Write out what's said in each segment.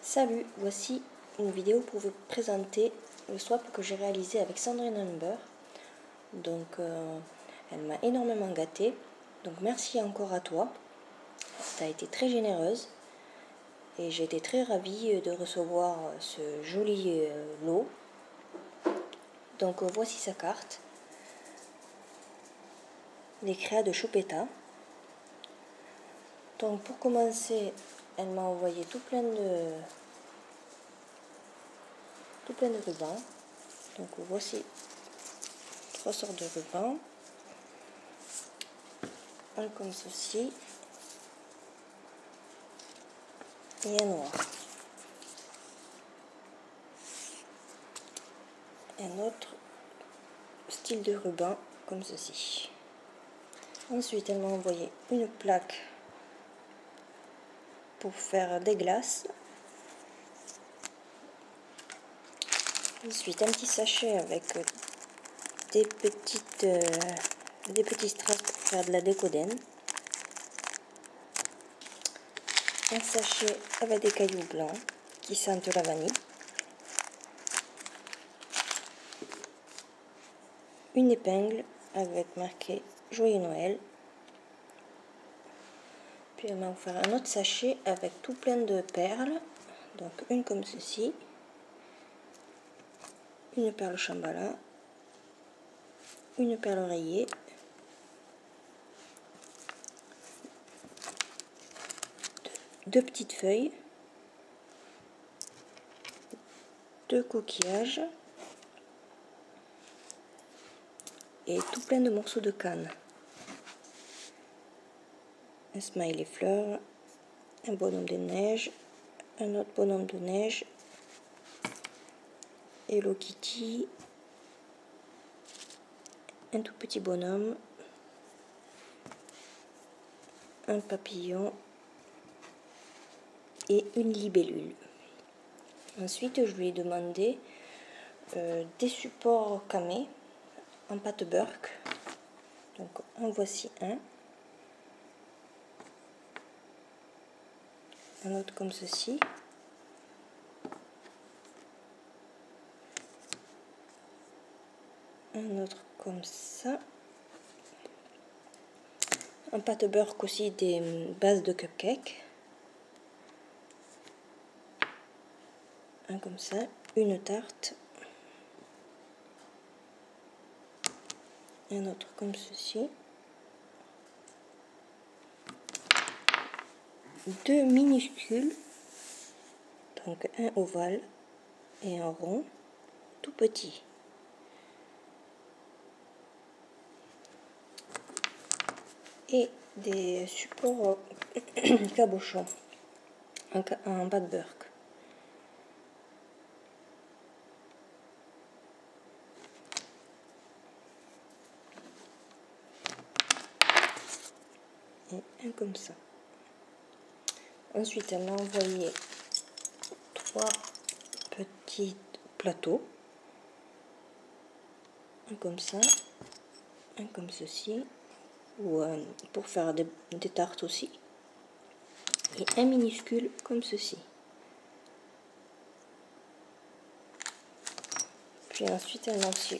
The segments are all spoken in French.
Salut, voici une vidéo pour vous présenter le swap que j'ai réalisé avec Sandrine Amber. Donc elle m'a énormément gâtée, donc merci encore à toi, tu as été très généreuse et j'ai été très ravie de recevoir ce joli lot. Donc voici sa carte, les créas de Choupetta. Donc pour commencer, elle m'a envoyé tout plein de rubans. Donc voici 3 sortes de rubans, un comme ceci et un noir. Un autre style de ruban comme ceci. Ensuite, elle m'a envoyé une plaque pour faire des glaces. Ensuite, un petit sachet avec des petits strass pour faire de la décodène. Un sachet avec des cailloux blancs qui sentent la vanille. Une épingle avec marqué Joyeux Noël. Puis elle m'a offert un autre sachet avec tout plein de perles. Donc une comme ceci. Une perle Shambhala. Une perle oreiller. Deux petites feuilles. Deux coquillages. Et tout plein de morceaux de canne. Un smiley fleur, un bonhomme de neige, un autre bonhomme de neige, Hello Kitty, un tout petit bonhomme, un papillon et une libellule. Ensuite, je lui ai demandé des supports camés en pâte Burke. Donc en voici un. Un autre comme ceci. Un autre comme ça. En pâte Burke aussi des bases de cupcake. Un comme ça. Une tarte. Un autre comme ceci. Deux minuscules, donc un ovale et un rond, tout petit. Et des supports cabochons en pâte Burke. Et un comme ça. Ensuite, elle m'a envoyé 3 petits plateaux. Un comme ça, un comme ceci, ou pour faire des tartes aussi. Et un minuscule comme ceci. Puis ensuite, elle m'a aussi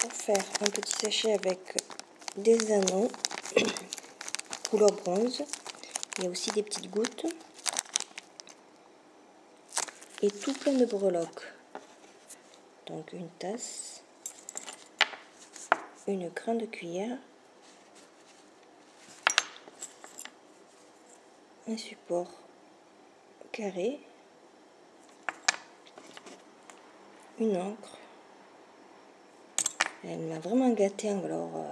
offert un petit sachet avec des anneaux couleur bronze. Il y a aussi des petites gouttes. Et tout plein de breloques. Donc une tasse, une grande cuillère, un support carré, une encre. Elle m'a vraiment gâtée, alors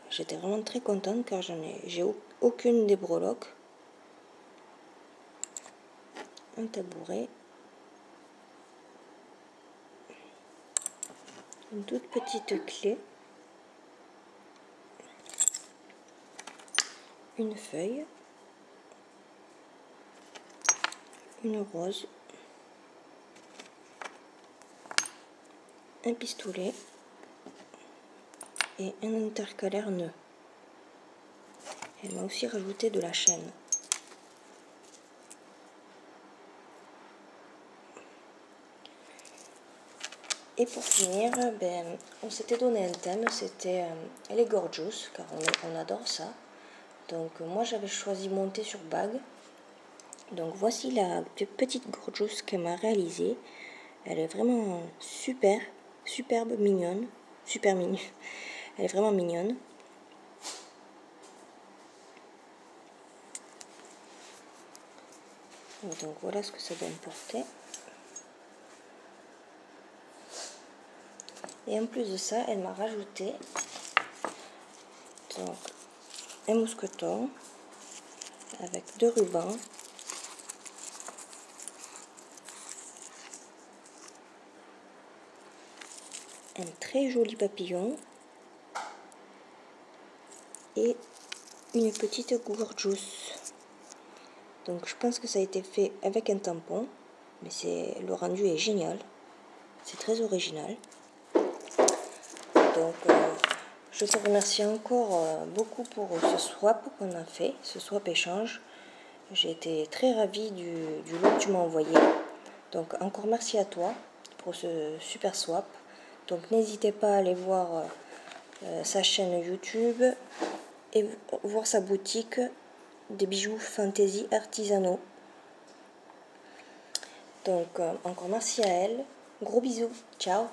j'étais vraiment très contente car j'ai aucune des breloques. Un tabouret, une toute petite clé, une feuille, une rose, un pistolet et un intercalaire nœud. Elle m'a aussi rajouté de la chaîne. Et pour finir, on s'était donné un thème, c'était les gorgeous, car on adore ça. Donc moi j'avais choisi monter sur bague. Donc voici la petite gorgeous qu'elle m'a réalisée. Elle est vraiment superbe, mignonne, super mignonne. Elle est vraiment mignonne. Donc voilà ce que ça donne porter. Et en plus de ça, elle m'a rajouté donc un mousqueton avec 2 rubans. Un très joli papillon et une petite gorgeous. Donc je pense que ça a été fait avec un tampon, mais le rendu est génial, c'est très original. Donc je te remercie encore beaucoup pour ce swap qu'on a fait, ce swap échange. J'ai été très ravie du lot que tu m'as envoyé. Donc encore merci à toi pour ce super swap. Donc n'hésitez pas à aller voir sa chaîne YouTube et voir sa boutique des bijoux fantasy artisanaux. Donc encore merci à elle. Gros bisous. Ciao.